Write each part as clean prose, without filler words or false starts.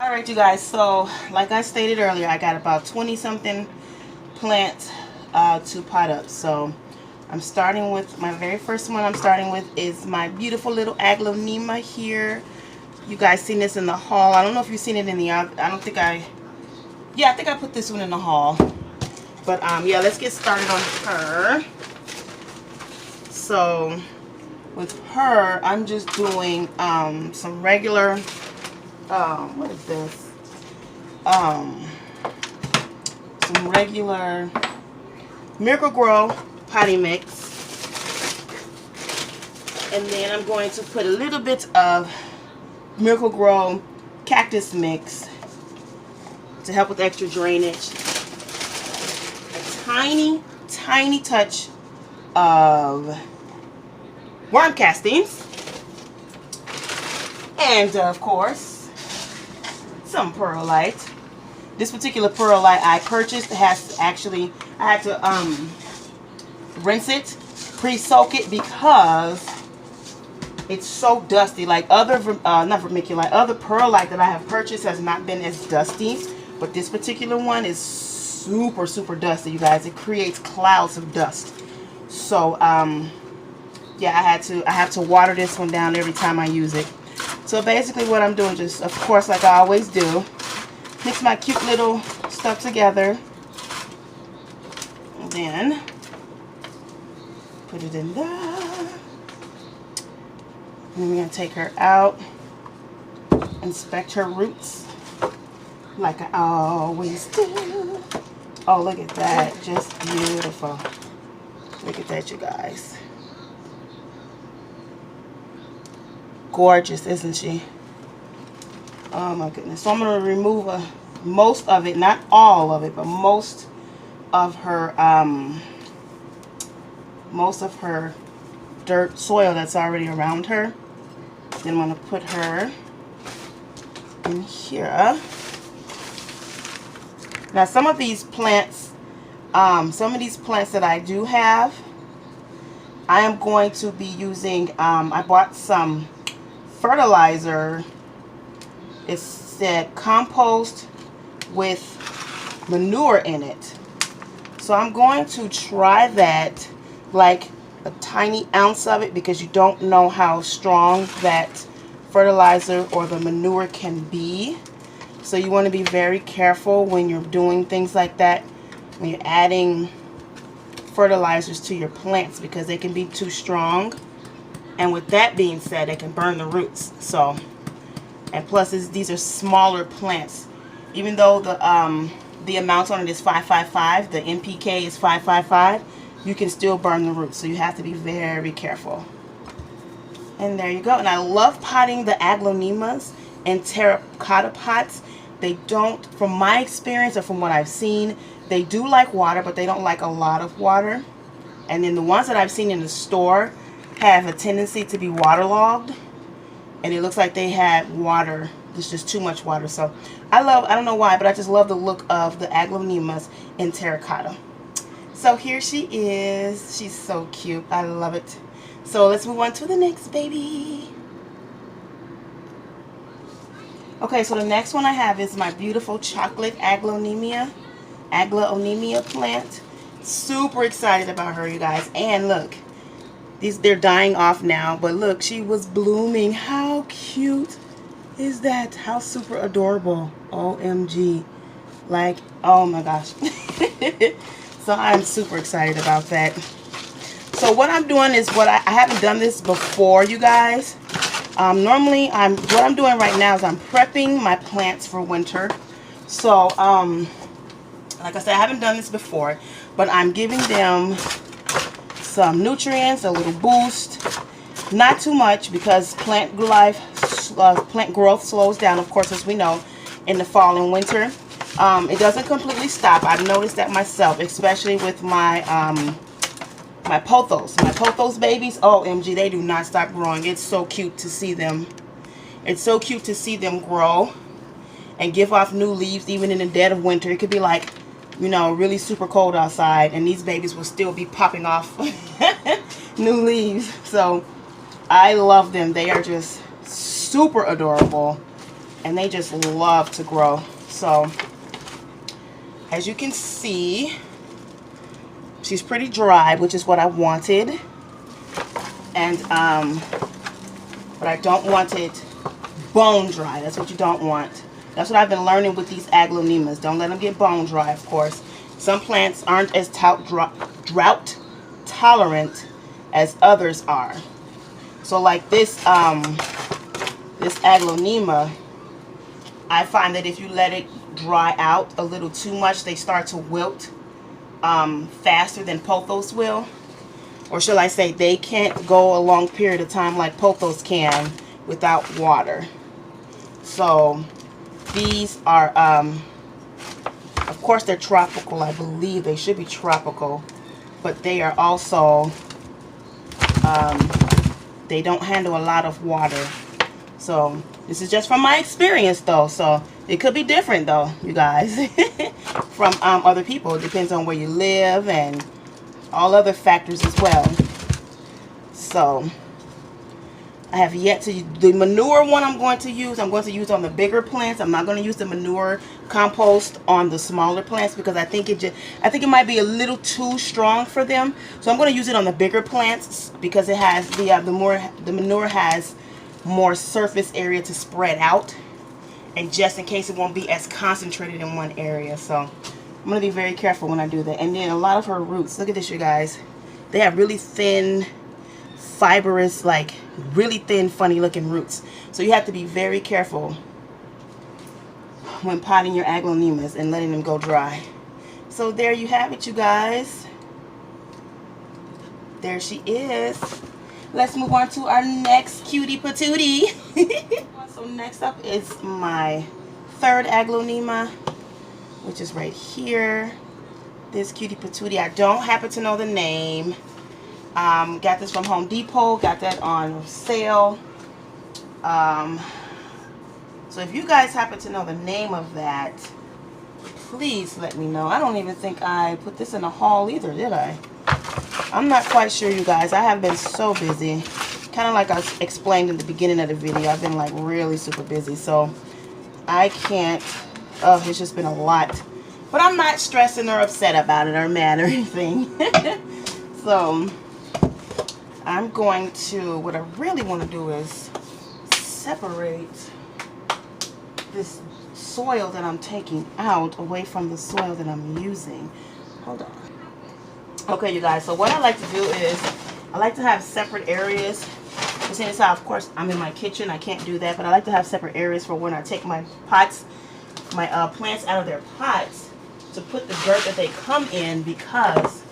Alright you guys, so like I stated earlier, I got about 20 something plants to pot up. So I'm starting with my very first one. I'm starting with is my beautiful little Aglaonema here. You guys seen this in the haul. I don't know if you've seen it in the, I don't think I think I put this one in the haul. But yeah, let's get started on her. So with her, I'm just doing some regular what is this? Some regular Miracle-Gro potty mix. And then I'm going to put a little bit of Miracle-Gro cactus mix to help with extra drainage. A tiny, tiny touch of worm castings. And of course, some perlite. This particular perlite I purchased has actually, I had to rinse it, pre-soak it, because it's so dusty. Like other not vermiculite, other perlite that I have purchased has not been as dusty, but this particular one is super dusty, you guys. It creates clouds of dust. So yeah, I have to water this one down every time I use it. So basically what I'm doing, just of course like I always do, mix my cute little stuff together, and then put it in there. And then we're going to take her out, inspect her roots like I always do. Oh, look at that, just beautiful. Look at that, you guys. Gorgeous, isn't she? Oh my goodness. So I'm going to remove most of it, not all of it, but most of her dirt, soil that's already around her. Then I'm going to put her in here. Now some of these plants that I do have, I am going to be using, I bought some fertilizer. It said compost with manure in it. So I'm going to try that, like a tiny ounce of it, because you don't know how strong that fertilizer or the manure can be. So you want to be very careful when you're doing things like that, when you're adding fertilizers to your plants, because they can be too strong. And with that being said, it can burn the roots. So, and plus these are smaller plants. Even though the amount on it is 555, the NPK is 555, you can still burn the roots. So you have to be very careful. And there you go. And I love potting the Aglaonemas in terracotta pots. They don't, from my experience or from what I've seen, they do like water, but they don't like a lot of water. And then the ones that I've seen in the store have a tendency to be waterlogged, and it looks like they had water. There's just too much water. So I don't know why, but I just love the look of the Aglaonemas in terracotta. So here she is. She's so cute. I love it. So let's move on to the next baby. Okay, so the next one I have is my beautiful chocolate Aglaonemia plant. Super excited about her, you guys. And look, they're dying off now, but look, she was blooming. How cute is that? How super adorable. OMG. Like, oh my gosh. So I'm super excited about that. So what I'm doing is, I haven't done this before, you guys. Normally what I'm doing right now is I'm prepping my plants for winter. So like I said, I haven't done this before, but I'm giving them some nutrients, a little boost, not too much, because plant growth slows down, of course, as we know, in the fall and winter. It doesn't completely stop. I've noticed that myself, especially with my my pothos. My pothos babies, OMG, they do not stop growing. It's so cute to see them. It's so cute to see them grow and give off new leaves even in the dead of winter. It could be like, you know, really super cold outside, and these babies will still be popping off new leaves. So I love them. They are just super adorable. and they just love to grow. So as you can see, she's pretty dry, which is what I wanted. And but I don't want it bone dry. That's what you don't want. That's what I've been learning with these aglaonemas. Don't let them get bone dry, of course. Some plants aren't as drought tolerant as others are. So like this this aglaonema, I find that if you let it dry out a little too much, they start to wilt faster than pothos will. Or shall I say, they can't go a long period of time like pothos can without water. So these are, of course they're tropical. I believe they should be tropical. But they are also, they don't handle a lot of water. So this is just from my experience though. So it could be different though, you guys, from other people. It depends on where you live and all other factors as well. So I have yet to, the manure one I'm going to use on the bigger plants. I'm not going to use the manure compost on the smaller plants because I think it might be a little too strong for them. So I'm going to use it on the bigger plants because it has the manure has more surface area to spread out, and just in case it won't be as concentrated in one area. So I'm going to be very careful when I do that. And then a lot of her roots, look at this, you guys. They have really thin, fibrous, like really thin, funny looking roots. So you have to be very careful when potting your aglaonemas and letting them go dry. So there you have it, you guys. There she is. Let's move on to our next cutie patootie. So next up is my third aglaonema, which is right here. This cutie patootie. I don't happen to know the name. Got this from Home Depot. Got that on sale. So if you guys happen to know the name of that, please let me know. I don't even think I put this in a haul either, did I? I'm not quite sure, you guys. I have been so busy. Kind of like I explained in the beginning of the video. I've been like really super busy. So I can't. Oh, it's just been a lot. But I'm not stressing or upset about it or mad or anything. So I'm going to, what I really want to do is separate this soil that I'm taking out away from the soil that I'm using. Hold on. Okay, you guys, so what I like to do is I like to have separate areas. You see this how, of course, I'm in my kitchen. I can't do that, but I like to have separate areas for when I take my pots, my plants out of their pots to put the dirt that they come in, because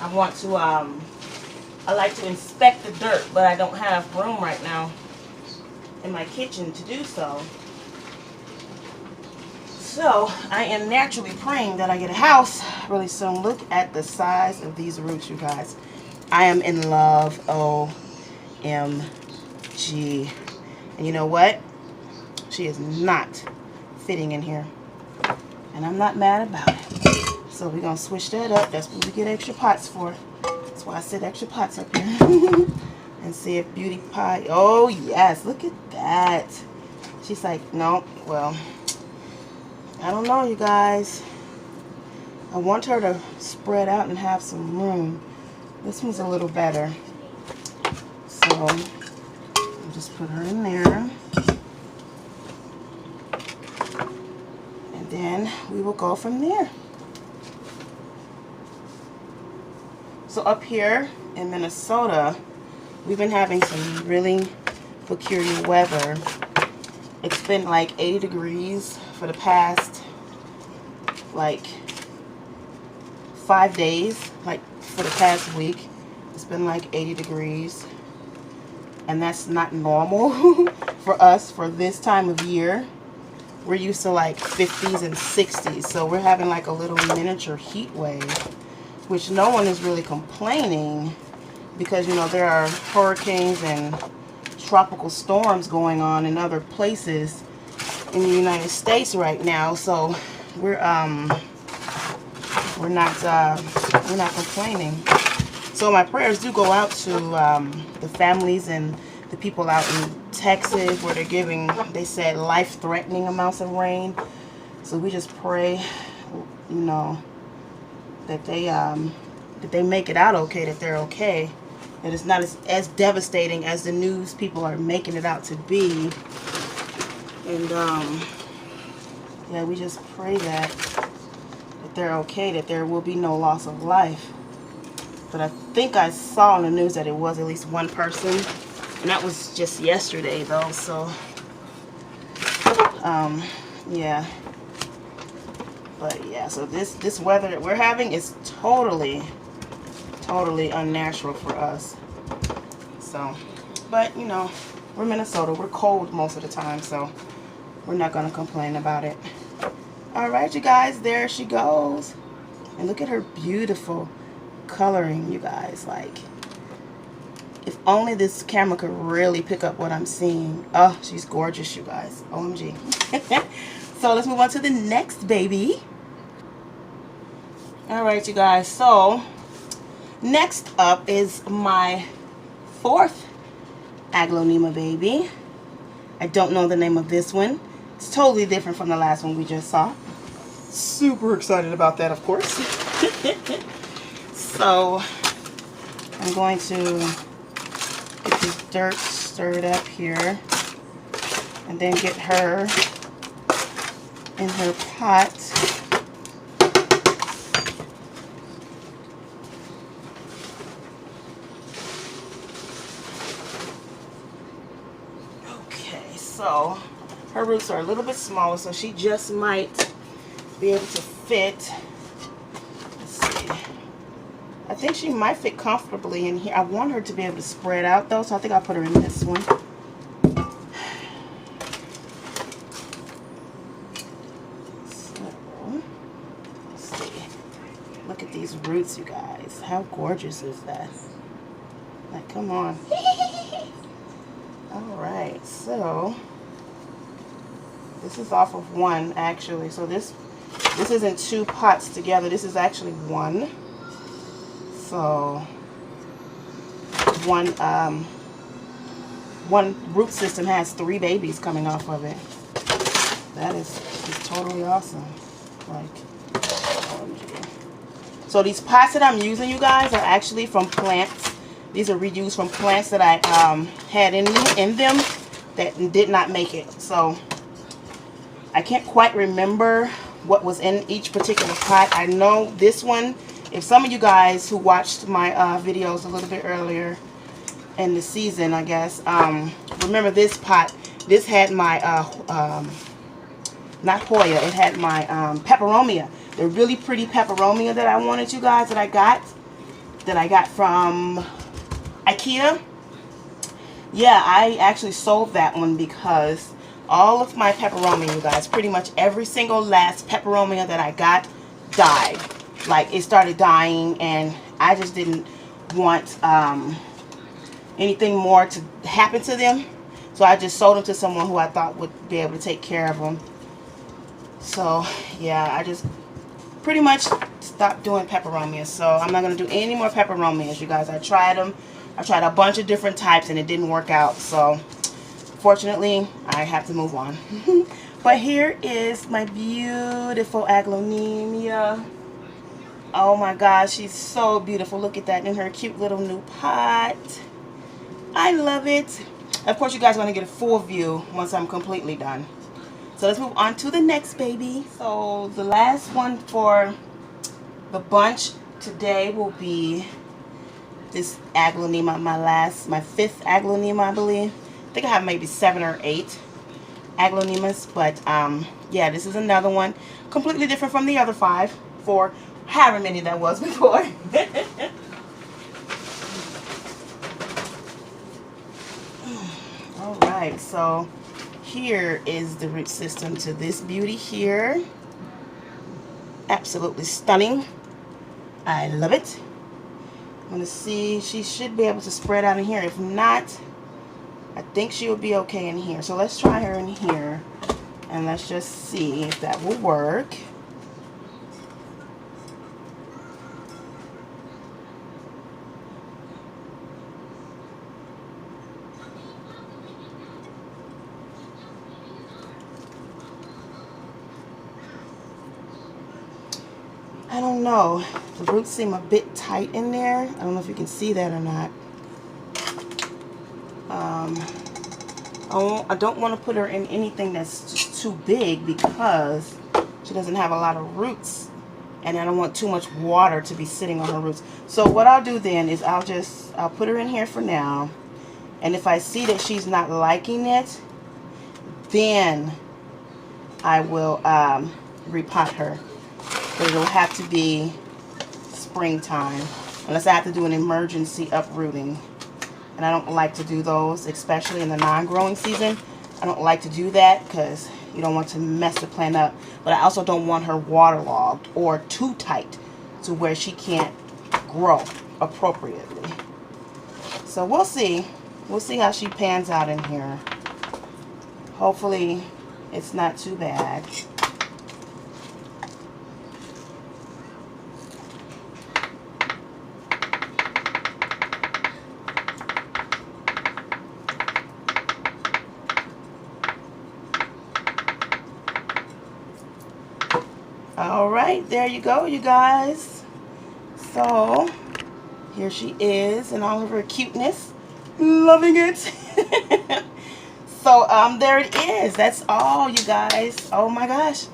I want to, I like to inspect the dirt, but I don't have room right now in my kitchen to do so. So I am naturally praying that I get a house really soon. Look at the size of these roots, you guys. I am in love. OMG. And you know what? She is not fitting in here. And I'm not mad about it. So we're going to switch that up. That's what we get extra pots for. That's why I said extra pots up here. And see if Beauty Pie. Oh, yes. Look at that. She's like, no, well, I don't know, you guys. I want her to spread out and have some room. This one's a little better. So I'll just put her in there. And then we will go from there. So up here in Minnesota, we've been having some really peculiar weather. It's been like 80 degrees for the past like 5 days. Like for the past week, it's been like 80 degrees. And that's not normal for us for this time of year. We're used to like 50s and 60s. So we're having like a little miniature heat wave, which no one is really complaining, because, you know, there are hurricanes and tropical storms going on in other places in the United States right now. So we're not complaining. So my prayers do go out to the families and the people out in Texas where they're giving, they said, life-threatening amounts of rain. So we just pray, you know, that they make it out okay, that they're okay, that it's not as devastating as the news people are making it out to be. And yeah, we just pray that they're okay, that there will be no loss of life. But I think I saw on the news that it was at least one person, and that was just yesterday though. So yeah, but yeah, so this weather that we're having is totally unnatural for us. So, but you know, we're Minnesota, we're cold most of the time, so we're not gonna complain about it. All right, you guys, there she goes. And look at her beautiful coloring, you guys. Like, if only this camera could really pick up what I'm seeing. Oh, she's gorgeous, you guys. OMG. So let's move on to the next baby. All right, you guys. So next up is my fourth Aglaonema baby. I don't know the name of this one. It's totally different from the last one we just saw. Super excited about that, of course. So I'm going to get this dirt stirred up here and then get her in her pot. Okay, so her roots are a little bit smaller, so she just might be able to fit. Let's see. I think she might fit comfortably in here. I want her to be able to spread out though, so I think I'll put her in this one. So, let's see. Look at these roots, you guys. How gorgeous is that? Like, come on. Alright, so this is off of one actually. So this isn't two pots together. This is actually one. So one root system has 3 babies coming off of it. That is totally awesome. Like, OMG. So these pots that I'm using, you guys, are actually from plants. These are reused from plants that I had in them that did not make it. So I can't quite remember what was in each particular pot. I know this one, if some of you guys who watched my videos a little bit earlier in the season, I guess, remember this pot. This had my, not Hoya, it had my peperomia. The really pretty peperomia that I wanted, you guys, that I got from IKEA. Yeah, I actually sold that one because all of my peperomia, you guys, pretty much every single last peperomia that I got died. Like, it started dying, and I just didn't want anything more to happen to them. So I just sold them to someone who I thought would be able to take care of them. So yeah, I just pretty much stopped doing peperomias. So I'm not going to do any more peperomias, you guys. I tried them. I tried a bunch of different types and it didn't work out. So fortunately, I have to move on. But here is my beautiful Aglaonema. Oh my gosh, she's so beautiful. Look at that in her cute little new pot. I love it. Of course, you guys are going to get a full view once I'm completely done. So let's move on to the next baby. So the last one for the bunch today will be this Aglaonema, my fifth Aglaonema, I believe. I think I have maybe 7 or 8 Aglaonemas, but yeah, this is another one completely different from the other 4, however many that was before. All right, so here is the root system to this beauty here. Absolutely stunning. I love it. I'm going to see, she should be able to spread out in here. If not, I think she will be okay in here. So let's try her in here and let's just see if that will work. I don't know. The roots seem a bit tight in there. I don't know if you can see that or not. I don't want to put her in anything that's just too big because she doesn't have a lot of roots. And I don't want too much water to be sitting on her roots. So what I'll do then is I'll put her in here for now. And if I see that she's not liking it, then I will repot her. But it'll have to be springtime, unless I have to do an emergency uprooting. And I don't like to do those, especially in the non-growing season. I don't like to do that because you don't want to mess the plant up. But I also don't want her waterlogged or too tight to where she can't grow appropriately. So we'll see. We'll see how she pans out in here. Hopefully it's not too bad. All right, there you go, you guys. So here she is in all of her cuteness. Loving it. So there it is. That's all, you guys. Oh my gosh,